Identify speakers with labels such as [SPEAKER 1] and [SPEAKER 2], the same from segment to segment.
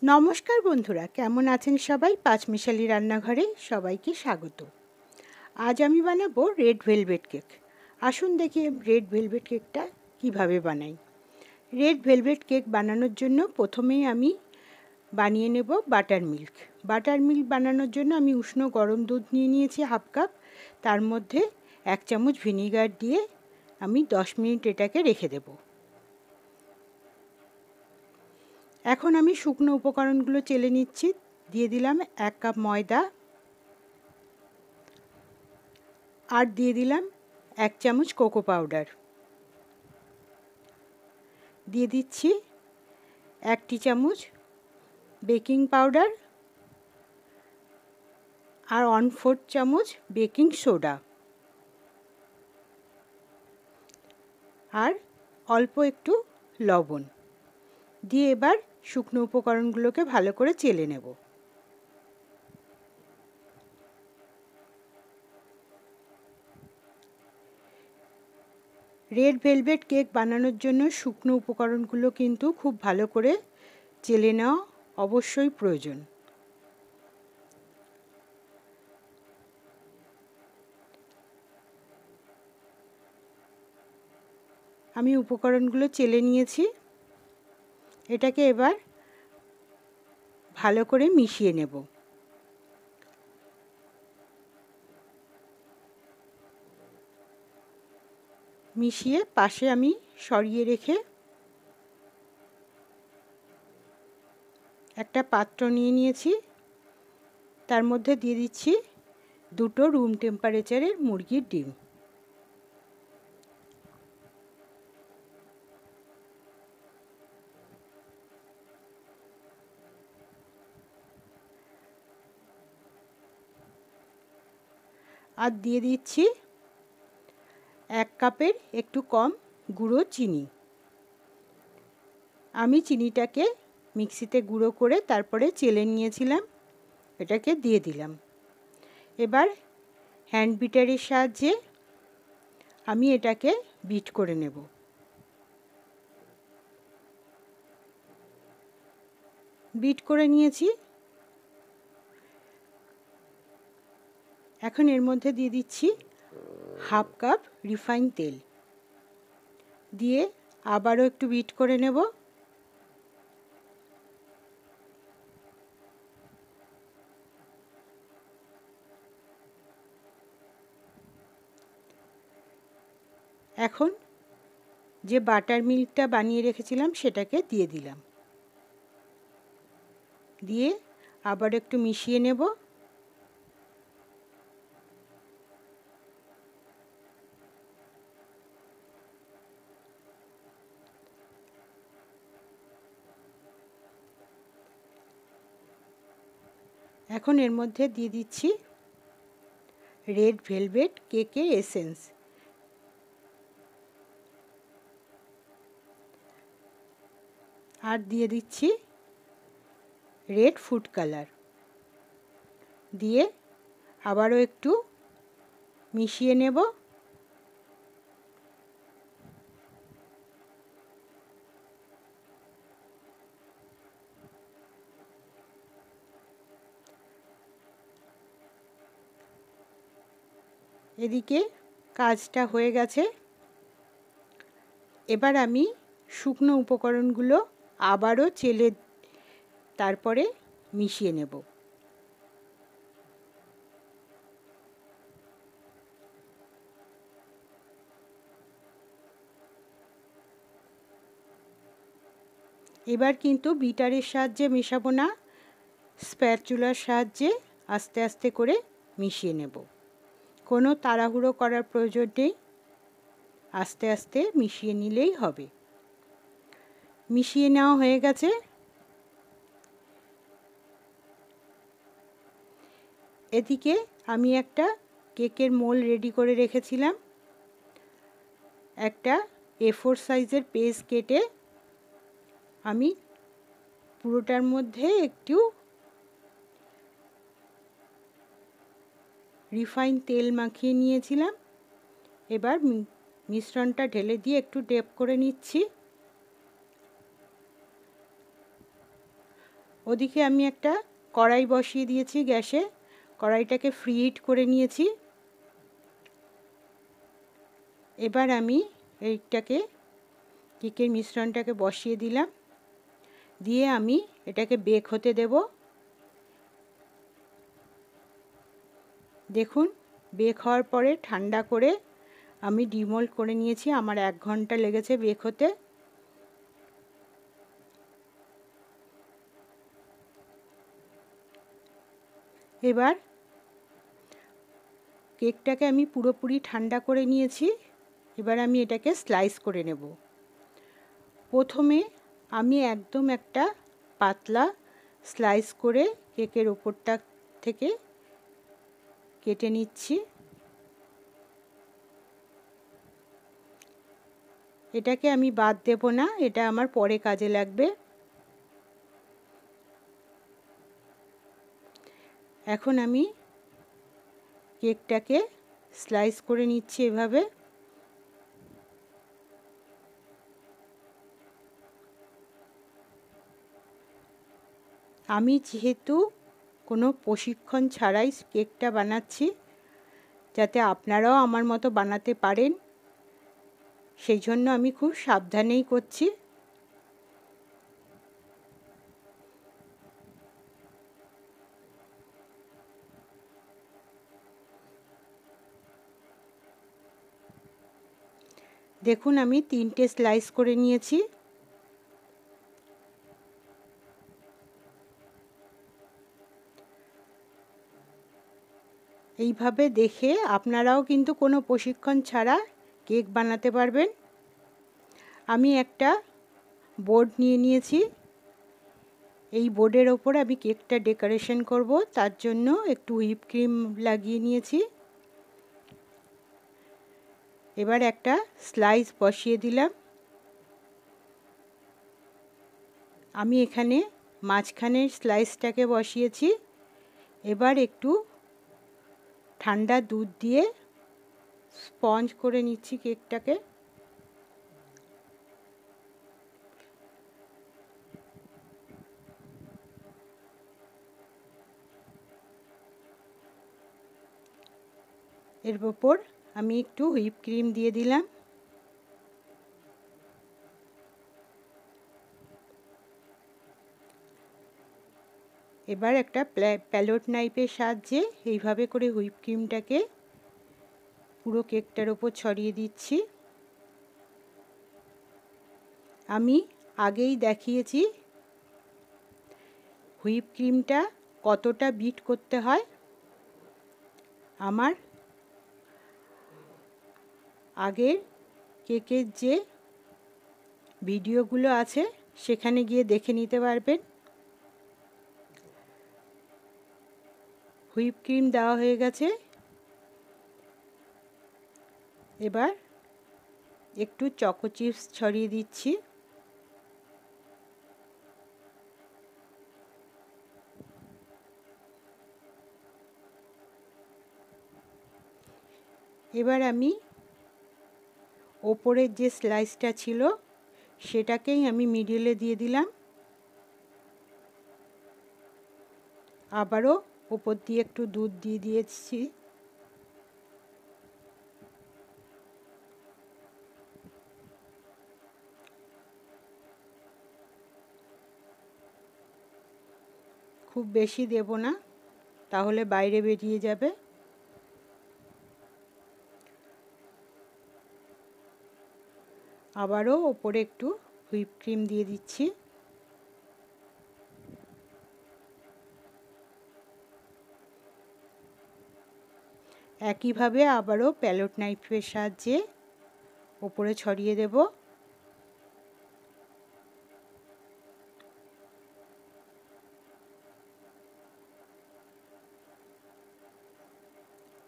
[SPEAKER 1] নমস্কার বন্ধুরা, কেমন আছেন সবাই? পাঁচমিশালি রান্নাঘরে সবাইকে স্বাগত। আজ আমি বানাবো রেড ভেলভেট কেক। আসুন দেখি রেড ভেলভেট কেকটা কিভাবে বানাই। রেড ভেলভেট কেক বানানোর জন্য প্রথমেই আমি বানিয়ে নেব বাটার মিল্ক। বাটার মিল্ক বানানোর জন্য আমি উষ্ণ গরম দুধ নিয়ে নিয়েছি হাফ কাপ। তার মধ্যে 1 চামচ ভিনিগার দিয়ে আমি 10 মিনিট এটাকে রেখে দেবো। এখন আমি শুকনো উপকরণগুলো চেলে নিচ্ছি। দিয়ে দিলাম 1 কাপ ময়দা, আর দিয়ে দিলাম 1 চামচ কোকো পাউডার, দিয়ে দিচ্ছি 1 চামচ বেকিং পাউডার আর 1/4 চামচ বেকিং সোডা, আর অল্প একটু লবণ দিয়ে এবার শুকনো উপকরণগুলোকে ভালো করে চেলে নেব। রেড ভেলভেট কেক বানানোর জন্য শুকনো উপকরণগুলো কিন্তু খুব ভালো করে চেলে নেওয়া অবশ্যই প্রয়োজন। আমি উপকরণগুলো চেলে নিয়েছি। এটাকে এবার ভালো করে মিশিয়ে নেব। মিশিয়ে পাশে আমি সরিয়ে রেখে একটা পাত্র নিয়ে নিয়েছি। তার মধ্যে দিয়ে দিচ্ছি 2টো রুম টেম্পারেচারের মুরগির ডিম। আর দিয়ে দিচ্ছি 1 কাপের একটু কম গুঁড়ো চিনি। আমি চিনিটাকে মিক্সিতে গুঁড়ো করে তারপরে চেলে নিয়েছিলাম, এটাকে দিয়ে দিলাম। এবার হ্যান্ড বিটারের সাহায্যে আমি এটাকে বিট করে নেব। বিট করে নিয়েছি। এখন এর মধ্যে দিয়ে দিচ্ছি হাফ কাপ রিফাইন তেল, দিয়ে আবারও একটু বিট করে নেব। এখন যে বাটার মিল্কটা বানিয়ে রেখেছিলাম সেটাকে দিয়ে দিলাম, দিয়ে আবার একটু মিশিয়ে নেব। এখন এর মধ্যে দিয়ে দিচ্ছি রেড ভেলভেট কেকের এসেন্স, আর দিয়ে দিচ্ছি রেড ফুড কালার, দিয়ে আবারও একটু মিশিয়ে নেব। এদিকে কাজটা হয়ে গেছে। এবার আমি শুকনো উপকরণগুলো আবারও চেলে তারপরে মিশিয়ে নেব। এবার কিন্তু বিটারের সাহায্যে মেশাবো না, স্প্যাচুলার সাহায্যে আস্তে আস্তে করে মিশিয়ে নেব। কোনো তাড়াহুড়ো করার প্রয়োজন নেই, আস্তে আস্তে মিশিয়ে নিলেই হবে। মিশিয়ে নেওয়া হয়ে গেছে। এদিকে আমি একটা কেকের মোল রেডি করে রেখেছিলাম। একটা A4 সাইজের পেজ কেটে আমি পুরোটার মধ্যে একটু রিফাইন তেল মাখিয়ে নিয়েছিলাম। এবার মিশ্রণটা ঢেলে দিয়ে একটু ডেপ করে নিচ্ছি। ওদিকে আমি একটা কড়াই বসিয়ে দিয়েছি গ্যাসে। কড়াইটাকে ফ্রি হিট করে নিয়েছি। এবার আমি এইটাকে কেকের মিশ্রণটাকে বসিয়ে দিলাম, দিয়ে আমি এটাকে বেক হতে দেব। দেখুন, বেক হওয়ার পরে ঠান্ডা করে আমি ডিমোল্ড করে নিয়েছি। আমার 1 ঘন্টা লেগেছে বেক হতে। এবার কেকটাকে আমি পুরোপুরি ঠান্ডা করে নিয়েছি। এবার আমি এটাকে স্লাইস করে নেব। প্রথমে আমি একদম একটা পাতলা স্লাইস করে কেকের ওপরটা থেকে কেটে নিচ্ছি। এটাকে আমি বাদ দেব না, এটা আমার পরে কাজে লাগবে। এখন আমি কেকটাকে স্লাইস করে নিচ্ছি এভাবে। আমি যেহেতু কোনো প্রশিক্ষণ ছাড়াই কেকটা বানাচ্ছি, যাতে আপনারাও আমার মতো বানাতে পারেন, সেই জন্য আমি খুব সাবধানেই করছি। দেখুন, আমি 3টে স্লাইস করে নিয়েছি। এইভাবে দেখে আপনারাও কিন্তু কোনো প্রশিক্ষণ ছাড়া কেক বানাতে পারবেন। আমি একটা বোর্ড নিয়ে নিয়েছি। এই বোর্ডের ওপর আমি কেকটা ডেকোরেশন করব, তার জন্য একটু হুইপ ক্রিম লাগিয়ে নিয়েছি। এবার একটা স্লাইস বসিয়ে দিলাম। আমি এখানে মাঝখানের স্লাইসটাকে বসিয়েছি। এবার একটু ঠান্ডা দুধ দিয়ে স্পঞ্জ করে নিচ্ছি কেকটাকে। এর ওপর আমি একটু হুইপ ক্রিম দিয়ে দিলাম। এবার একটা প্যালেট নাইফের সাহায্যে এইভাবে করে হুইপ ক্রিমটাকে পুরো কেকটার ওপর ছড়িয়ে দিচ্ছি। আমি আগেই দেখিয়েছি হুইপ ক্রিমটা কতটা বিট করতে হয়। আমার আগের কেকের যে ভিডিওগুলো আছে সেখানে গিয়ে দেখে নিতে পারবেন। হুইপ ক্রিম দেওয়া হয়ে গেছে। এবার একটু চকো চিপস ছড়িয়ে দিচ্ছি। এবার আমি ওপরের যে স্লাইসটা ছিল সেটাকেই আমি মিডিলে দিয়ে দিলাম। আবারও ওপর দিয়ে একটু দুধ দিয়ে দিয়েছি। খুব বেশি দেব না, তাহলে বাইরে বেরিয়ে যাবে। আবারও ওপরে একটু হুইপ ক্রিম দিয়ে দিচ্ছি। একইভাবে আবারও প্যালেট নাইফের সাহায্যে ওপরে ছড়িয়ে দেব।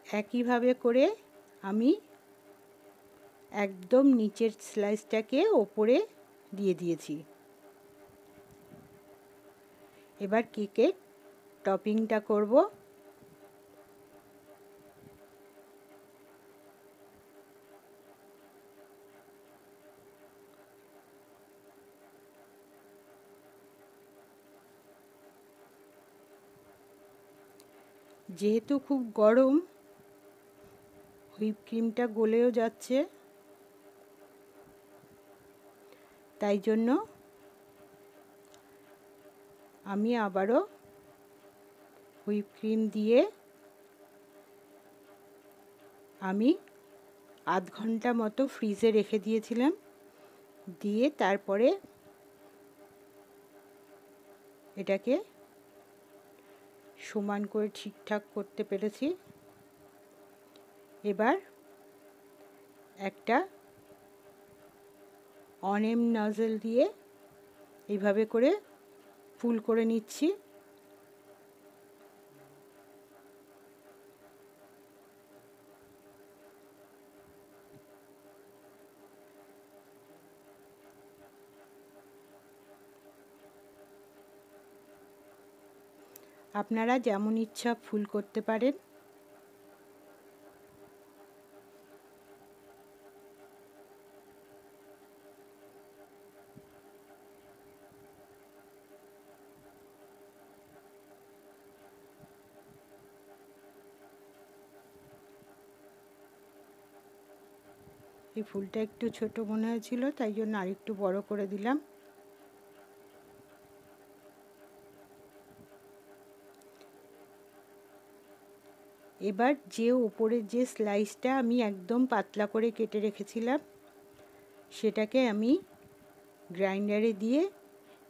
[SPEAKER 1] একইভাবে করে আমি একদম নিচের স্লাইসটাকে ওপরে দিয়ে দিয়েছি। এবার কেকের টপিংটা করব। যেহেতু খুব গরম, হুইপ ক্রিমটা গলেও যাচ্ছে, তাই জন্য আমি আবারও হুইপ ক্রিম দিয়ে আমি আধ ঘন্টা মতো ফ্রিজে রেখে দিয়েছিলাম। দিয়ে তারপরে এটাকে সমান করে ঠিকঠাক করতে পেরেছি। এবার একটা অনেম নজল দিয়ে এইভাবে করে ফুল করে নিচ্ছি। আপনারা যেমন ইচ্ছা ফুল করতে পারেন। এই ফুলটা একটু ছোট মনে হয়েছিল, তাই জন্য আরেকটু বড় করে দিলাম। এবার যে ওপরের যে স্লাইসটা আমি একদম পাতলা করে কেটে রেখেছিলাম, সেটাকে আমি গ্রাইন্ডারে দিয়ে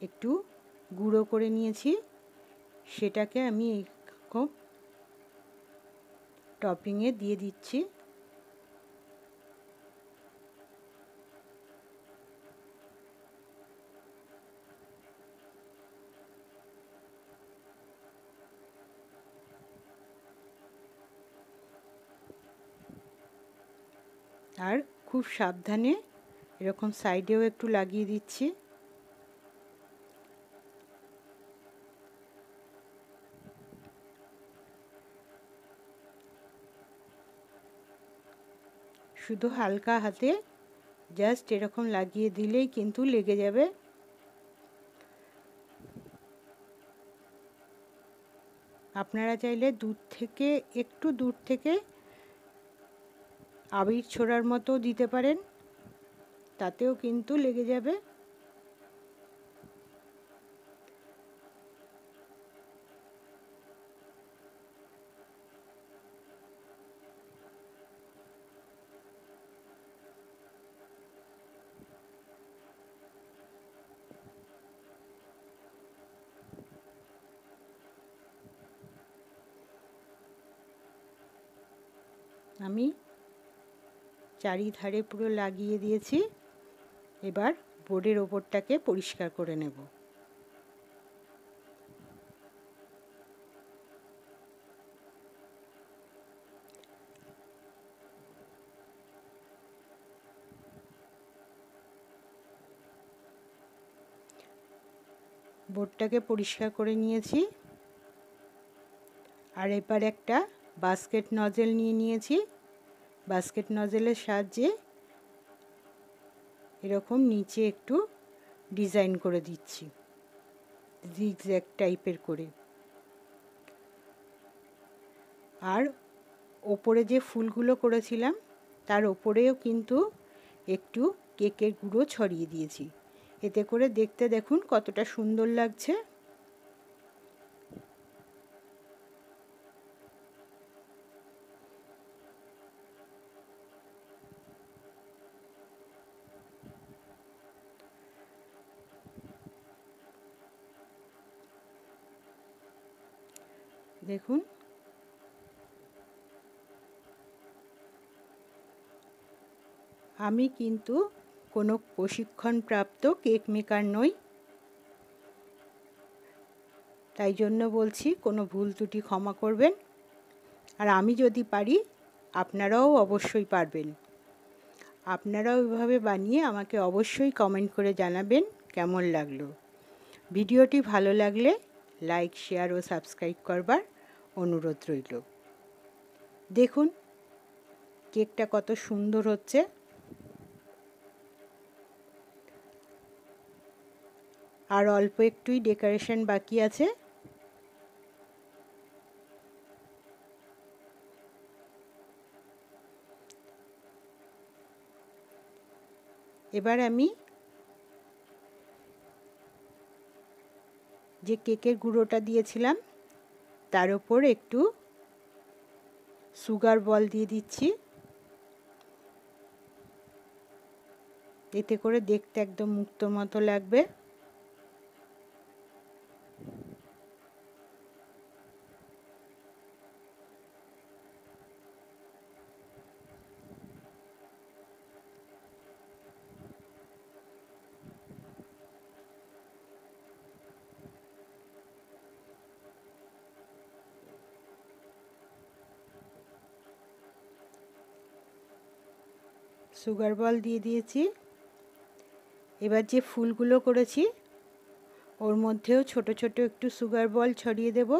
[SPEAKER 1] একটু গুঁড়ো করে নিয়েছি। সেটাকে আমি এরকম টপিংয়ে দিয়ে দিচ্ছি। আর খুব সাবধানে এরকম সাইডেও একটু লাগিয়ে দিচ্ছি। শুধু হালকা হাতে জাস্ট এরকম লাগিয়ে দিলেই কিন্তু লেগে যাবে। আপনারা চাইলে একটু দূর থেকে আবির ছোড়ার মতো দিতে পারেন, তাতেও কিন্তু লেগে যাবে। আমি চারিধারে পুরো লাগিয়ে দিয়েছি। এবার বোর্ডের ওপরটাকে পরিষ্কার করে নেব। বোর্ডটাকে পরিষ্কার করে নিয়েছি। আর এবার একটা বাস্কেট নজেল নিয়ে নিয়েছি। বাস্কেট নজেলের সাহায্যে এরকম নিচে একটু ডিজাইন করে দিচ্ছি, জিগজ্যাগ টাইপের করে। আর ওপরে যে ফুলগুলো করেছিলাম তার ওপরেও কিন্তু একটু কেকের গুঁড়ো ছড়িয়ে দিয়েছি। এতে করে দেখতে দেখুন কতটা সুন্দর লাগছে। দেখুন, আমি কিন্তু কোনো প্রশিক্ষণপ্রাপ্ত কেক মেকার নই, তাই জন্য বলছি কোনো ভুল ত্রুটি ক্ষমা করবেন। আর আমি যদি পারি, আপনারাও অবশ্যই পারবেন। আপনারাও এভাবে বানিয়ে আমাকে অবশ্যই কমেন্ট করে জানাবেন কেমন লাগলো। ভিডিওটি ভালো লাগলে লাইক, শেয়ার ও সাবস্ক্রাইব করবার অনুরোধ রইল। দেখুন কেকটা কত সুন্দর হচ্ছে। আর অল্প একটুই ডেকোরেশন বাকি আছে। এবার আমি যে কেকের গুঁড়োটা দিয়েছিলাম তার উপর একটু সুগার বল দিয়ে দিচ্ছি। এতে করে দেখতে একদম মুক্তোর মতো লাগবে। সুগার বল দিয়ে দিয়েছি। এবার যে ফুলগুলো করেছি ওর মধ্যেও ছোট ছোট একটু সুগার বল ছড়িয়ে দেব।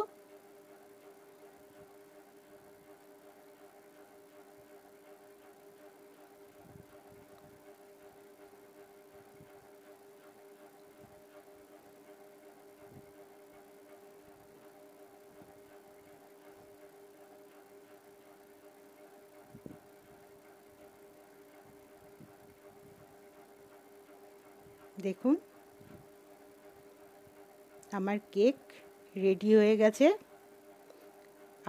[SPEAKER 1] দেখুন আমার কেক রেডি হয়ে গেছে।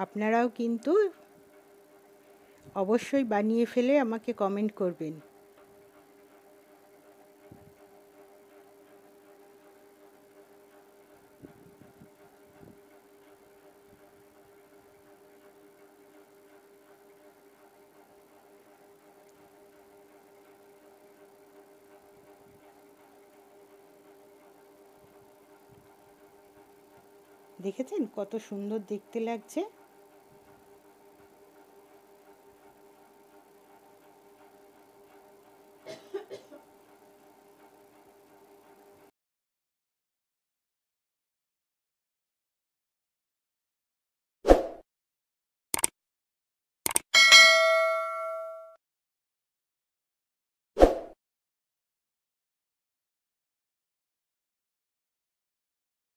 [SPEAKER 1] আপনারাও কিন্তু অবশ্যই বানিয়ে ফেলে আমাকে কমেন্ট করবেন। দেখেছেন কত সুন্দর দেখতে লাগছে।